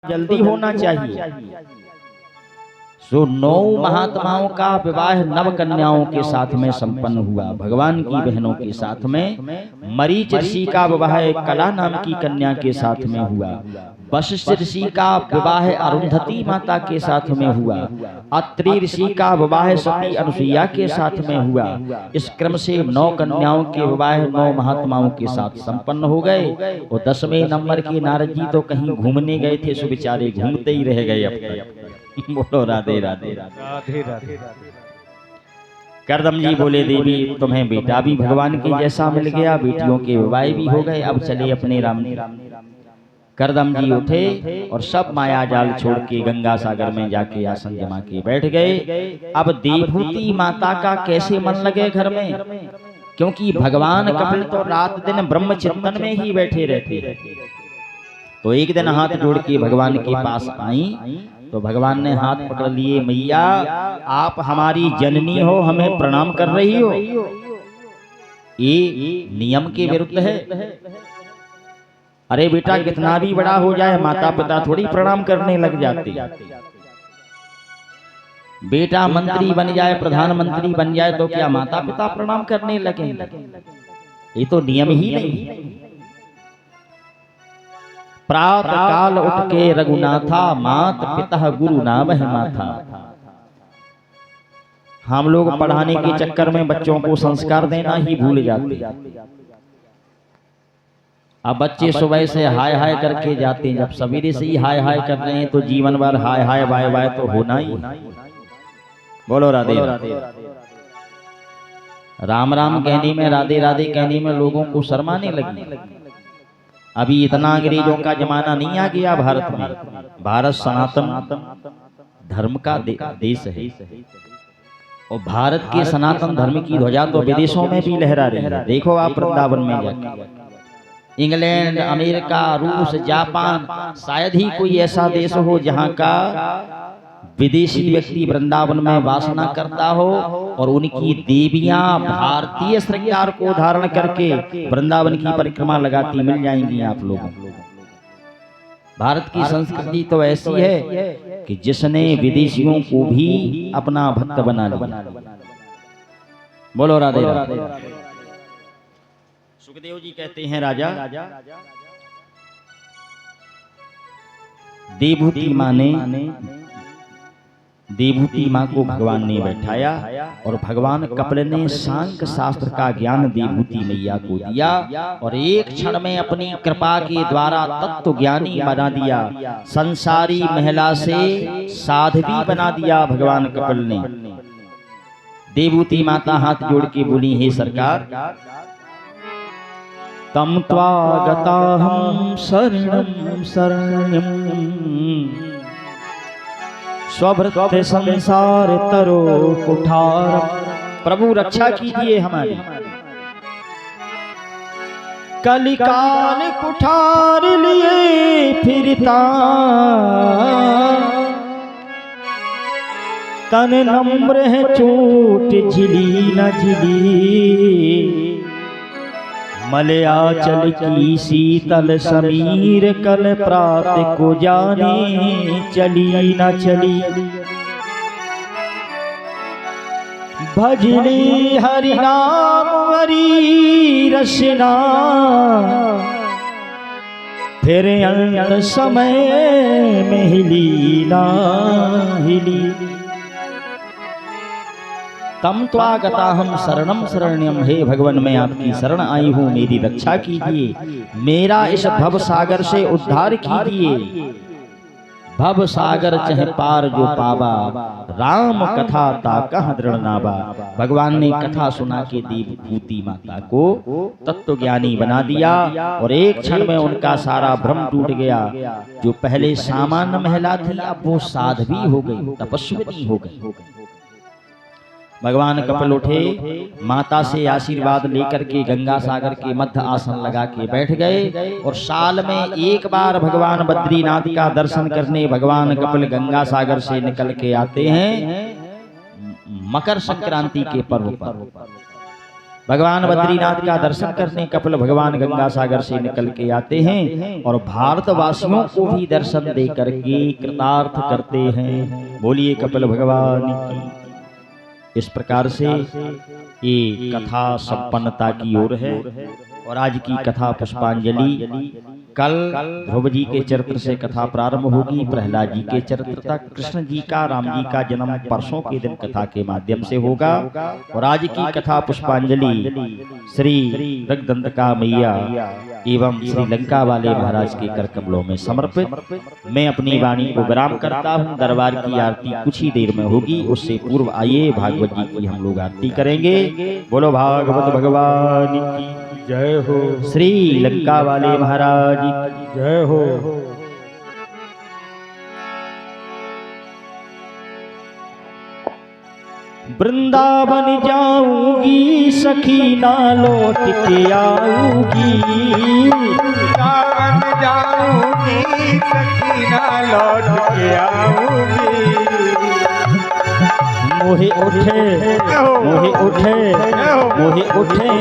जल्दी होना चाहिए। सो 9 महात्माओं का विवाह नव कन्याओं के साथ में संपन्न हुआ, भगवान की बहनों के साथ में। मरीच ऋषि का विवाह कला नाम की कन्या के साथ में हुआ। वशिष्ठ ऋषि का विवाह अरुंधति माता के साथ में हुआ। अत्रि ऋषि का विवाह सती अनुसुईया के साथ में हुआ। इस क्रम से 9 कन्याओं के विवाह 9 महात्माओं के साथ संपन्न हो गए। और 10वें नंबर के नारद जी तो कहीं घूमने गए थे, सो बेचारे घूमते ही रह गए। अब बोलो राधे राधे राधे राधे। करदम जी बोले, देवी तुम्हें बेटा भी भगवान के जैसा मिल गया, बेटियों के विवाह भी हो गए, अब चले अपने राम। करदम जी उठे और सब माया जाल छोड़ के गंगा सागर में जाके आसन जमा के बैठ गए। अब देवभूति माता का कैसे मन लगे घर में, क्योंकि भगवान कपिल तो रात दिन ब्रह्म चिंतन में ही बैठे रहते। तो एक दिन हाथ जोड़ के भगवान के पास आई तो भगवान ने हाथ पकड़ लिए, मैया आप हमारी जननी हो, हमें प्रणाम कर रही हो, ये नियम के विरुद्ध है। अरे बेटा कितना भी बड़ा हो जाए माता पिता थोड़ी प्रणाम करने लग जाते। बेटा मंत्री बन जाए, प्रधानमंत्री बन जाए तो क्या माता पिता प्रणाम करने लगे? ये तो नियम ही नहीं। प्रातः काल उठ के रघुनाथा, मात पिता गुरु नाम है माथा। हम लोग पढ़ाने के चक्कर में बच्चों को संस्कार देना ही भूल जाते। अब बच्चे सुबह से हाय हाय करके जाते हैं, जब सवेरे से ही हाय हाय कर रहे हैं तो जीवन भर हाय हाय बाय बाय तो होना ही। बोलो राधे राधे। राम राम कहने में, राधे राधे कहने में लोगों को शर्माने लगी। अभी इतना अंग्रेजों का जमाना नहीं आ गया भारत में। भारत सनातन धर्म का देश है और भारत के सनातन धर्म की ध्वजा तो विदेशों में भी लहरा रही है। देखो आप वृंदावन में जाकर, इंग्लैंड, अमेरिका, रूस, जापान, शायद ही कोई ऐसा देश हो जहां का विदेशी व्यक्ति वृंदावन में वासना करता हो और उनकी देवियां भारतीय श्रृंगार को धारण करके वृंदावन की परिक्रमा लगाती मिल जाएंगी आप लोगों को। भारत की संस्कृति तो ऐसी है कि जिसने विदेशियों को भी अपना भक्त बना लिया। बोलो राधे राधे। सुखदेव जी कहते हैं, राजा देवभूति माँ ने देवभूति माँ को भगवान ने बैठाया और भगवान कपिल ने सांख्य शास्त्र का ज्ञान देवभूति मैया को दिया और एक क्षण में अपनी कृपा के द्वारा तत्व ज्ञानी बना दिया। संसारी महिला से साध्वी बना दिया भगवान कपिल ने। देवभूति माता हाथ जोड़ के बोली, हे सरकार, तम त्वागताहं शरणं शरण्यं स्वभृत संसार तरो कुठार। प्रभु रक्षा कीजिए हमारी, कलिकाल कुठार लिए फिरता, तन नम्र है चोट झिली न झिली, मलयाचल की शीतल समीर कल प्रात को जाने चली न चली। भजनी हरि नाम हरि रसना, फिर अंत समय में हिली ना हिली। तम त्वागताहं शरणं शरण्यं, हे भगवान मैं आपकी शरण आई हूँ, मेरी रक्षा कीजिए, मेरा इस भव सागर से उद्धार कीजिए। भव सागर चह पार जो पावा, राम कथा ता कह दृढ़ नावा। भगवान ने कथा सुना के देवभूति माता को तत्व ज्ञानी बना दिया और एक क्षण में उनका सारा भ्रम टूट गया। जो पहले सामान्य महिला थी अब वो साध्वी हो गई, तपस्विनी हो गई। भगवान कपिल उठे, माता से आशीर्वाद लेकर के गंगा सागर के मध्य आसन लगा के बैठ गए और साल में एक बार भगवान बद्रीनाथ का दर्शन करने भगवान कपिल गंगा सागर से निकल के आते हैं मकर संक्रांति के पर्व पर। भगवान बद्रीनाथ का दर्शन करने कपिल भगवान गंगा सागर से निकल के आते हैं और भारतवासियों को भी दर्शन दे करके कृतार्थ करते हैं। बोलिए कपिल भगवान की। इस प्रकार से ये कथा संपन्नता की ओर है और आज की कथा पुष्पांजलि कल ध्रुव जी के चरित्र से कथा प्रारंभ होगी, प्रहलाद जी के चरित्र तक, कृष्ण जी का, राम जी का जन्म परसों के दिन कथा के माध्यम से होगा। और आज की कथा पुष्पांजलि श्री रगदंतका मैया एवं श्रीलंका वाले महाराज के कर कमलों में समर्पित। मैं अपनी वाणी को विराम करता हूँ। दरबार की आरती कुछ ही देर में होगी, उससे पूर्व आइए भागवत जी की हम लोग आरती करेंगे। बोलो भागवत भगवान की जय हो। श्री लंका वाले महाराज की जय हो। वृंदावन जाऊंगी सखी ना लौट के आऊंगी, वृंदावन जाऊंगी सखी ना लौट के आऊंगी। मोहे उठे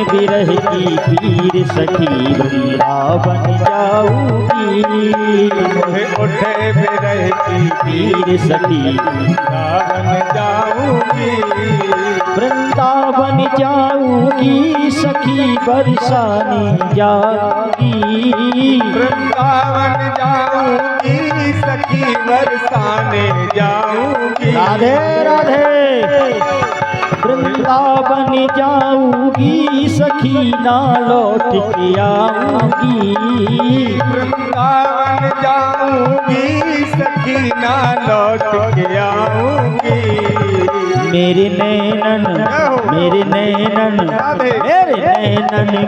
बिरह की पीर सखी वृंदावन जाऊंगी। मोहे उठे बिरह की पीर सखी वृंदावन जाऊंगी। वृंदावन जाऊंगी सखी बरसाने जाऊंगी। वृंदावन जाऊंगी सखी बरसाने जाऊंगी। राधे राधे। वृंदावन जाऊंगी सखी ना लौट के आऊंगी। वृंदावन जाऊंगी सखी ना लौट के आऊंगी। मेरे नैनन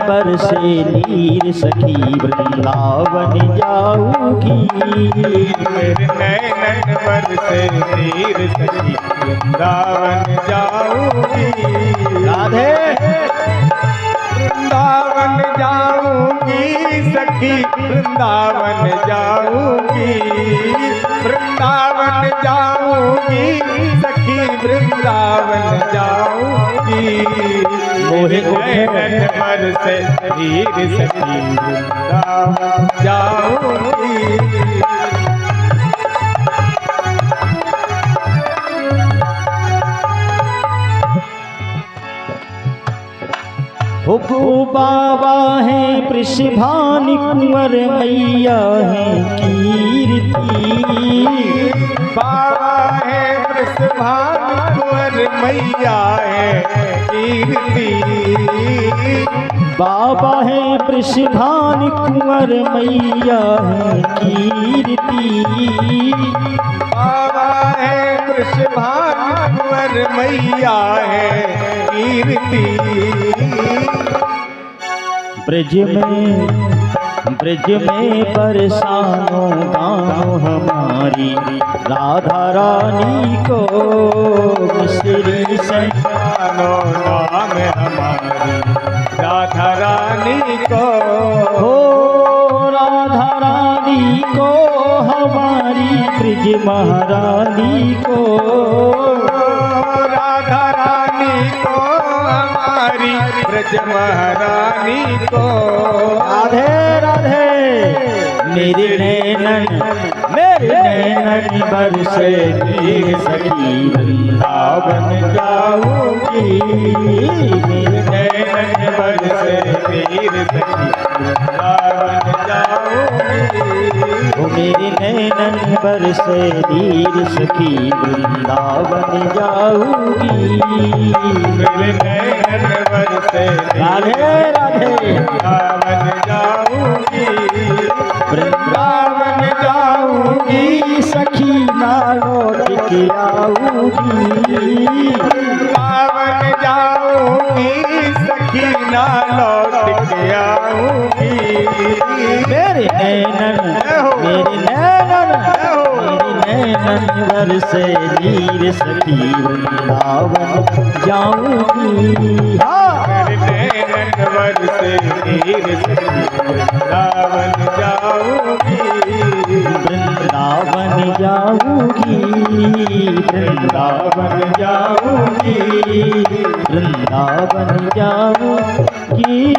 बरसे नीर सखी वृंदावन जाऊंगी। मेरे नैनन बरसे नीर सखी वृंदावन जाऊंगी। राधे। वृंदावन जाऊंगी सखी वृंदावन जाऊंगी। वृंदावन जाऊंगी सखी वृंदावन जाऊंगी। मोहे नैनन बरसे नीर सखी वृंदावन जाऊंगी। हो बाबा है वृषभान कुंवर मैया है कीर्ति। बाबा है वृषभान कुंवर मैया है कीर्ति। बाबा है वृषभान कुंवर मैया है कीर्ति। बाबा है वृषभान कुंवर मैया है कीर्ति। ब्रज में बरसानो गाँव हमारी राधा रानी को मिश्री संतानो नाम हमारी राधा रानी को। हो राधा रानी को हमारी ब्रज महारानी को। राधा रानी को हमारी ब्रज महारानी को। राधे राधे। मेरे नैनन बरसे नीर सखी वृंदावन जाऊंगी। मेरे नैनन बरसे नीर सखी वृंदावन जाऊंगी। मेरे नैनन बरसे नीर सखी वृंदावन जाऊंगी। मेरे नैनन बरसे राधे राधे। वृंदावन जाऊंगी। वृंदावन जाऊंगी सखी ना लौट के आऊंगी। वृंदावन जाऊंगी सखी ना लौट के आऊंगी। मेरे नैनन बरसे नीर सखी वृंदावन जाऊंगी। मेरे नैनन बरसे नीर सखी वृंदावन जाऊंगी। वृंदावन वृंदावन जाऊंगी, वृंदावन जाऊंगी, वृंदावन जाऊंगी।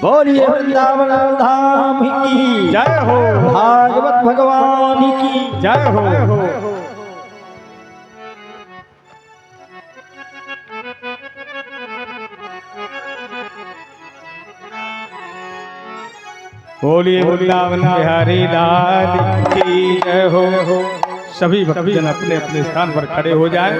बोलिए वृंदावन धाम की जय हो, भागवत भगवान की जय हो। बोलिए वृंदावन बिहारी लाल की जय हो। सभी भक्तजन अपने अपने स्थान पर खड़े हो जाएं।